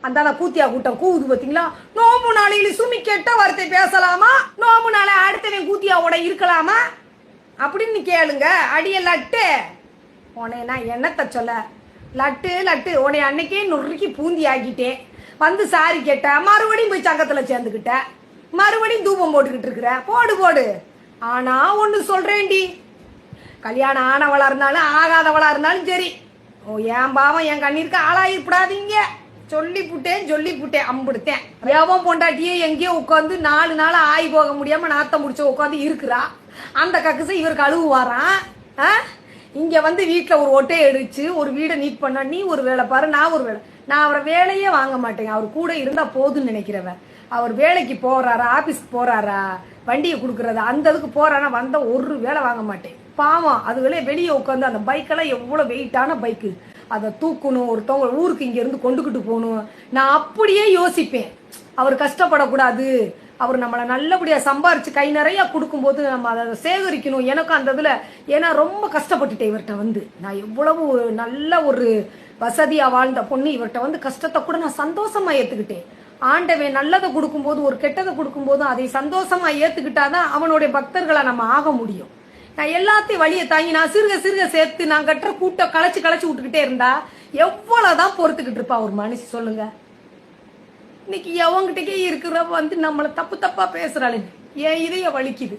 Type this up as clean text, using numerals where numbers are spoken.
அந்த கூத்தியா கூட்டம் கூவுது பார்த்தீங்களா? நோம்பு நாளையில் சுமி கெட்ட வார்த்தை பேசலாமா? நோம்பு நாளை அடுத்தவன் கூத்தியாவோட இருக்கலாமா அப்படின்னு கேளுங்க. அடிய லட்டு உன்னை நான் என்னத்த சொல்ல? லட்டு லட்டு உன்னை அன்னைக்கே நொறுக்கி பூந்தி ஆக்கிட்டேன். வந்து சாரி கேட்ட, மறுபடியும் போய் சங்கத்தில் சேர்ந்துக்கிட்ட, மறுபடியும் தூபம் போட்டுக்கிட்டு இருக்கிற. போடு போடு. ஆனா ஒன்று சொல்றேன்டி, கல்யாணம் ஆனவளா இருந்தாலும் ஆகாதவளா இருந்தாலும் சரி, ஓ என் பாவம் என் கண்ணீருக்கு ஆளாயிருப்படாதீங்க. சொல்லி புட்டேன் அம்புடுத்தேன். எவன் பொண்டாட்டியே எங்கேயோ உட்காந்து 4 நாள் ஆகி போக முடியாம நாத்தம் முடிச்ச உட்காந்து இருக்கிறா. அந்த கக்குசை இவர் கழுவு வாரான். இங்க வந்து வீட்டுல ஒரு ஒட்டையை அடிச்சு ஒரு வீடை நீட் பண்ணா, நீ ஒரு வேலை பாரு, நான் ஒரு வேலை. நான் அவரை வேலையே வாங்க மாட்டேங்க. அவர் கூட இருந்தா போதுன்னு நினைக்கிறவன். அவர் வேலைக்கு போறாரா, ஆபீஸ்க்கு போறாரா, வண்டியை கொடுக்கறதா, அந்த இதுக்கு போறானா, வந்த ஒரு வேலை வாங்க மாட்டேன். பாவம் அதுகளே வெளியே உட்காந்து அந்த பைக்கெல்லாம் எவ்வளவு வெயிட்டான பைக்கு, அதை தூக்கணும், ஒருத்தவங்க ஊருக்கு இங்க இருந்து கொண்டுகிட்டு போகணும். நான் அப்படியே யோசிப்பேன், அவர் கஷ்டப்படக்கூடாது, அவர் நம்மளை நல்லபடியா சம்பாரிச்சு கை நிறைய கொடுக்கும்போது நம்ம அதை சேகரிக்கணும். எனக்கும் அந்த இதுல, ஏன்னா ரொம்ப கஷ்டப்பட்டுட்டேன் இவர்கிட்ட வந்து. நான் எவ்வளவு நல்ல ஒரு வசதியா வாழ்ந்த பொண்ணு, இவர்கிட்ட வந்து கஷ்டத்தை கூட நான் சந்தோஷமா ஏத்துக்கிட்டேன். ஆண்டவன் நல்லதை கொடுக்கும்போது ஒரு கெட்டதை கொடுக்கும்போதும் அதை சந்தோஷமா ஏத்துக்கிட்டாதான் அவனுடைய பக்தர்களை நம்ம ஆக முடியும். நான் எல்லாத்தையும் வழியை தாங்கி நான் சிறுக சேர்த்து நான் கட்டுற கூட்ட களைச்சு விட்டுக்கிட்டே இருந்தா எவ்வளவுதான் பொறுத்துக்கிட்டு இருப்பா ஒரு மனுஷி சொல்லுங்க. இன்னைக்கு எவங்கிட்டக்கே இருக்கிறவ வந்து நம்மளை தப்பா பேசுறாளே, என் இதய வலிக்குது.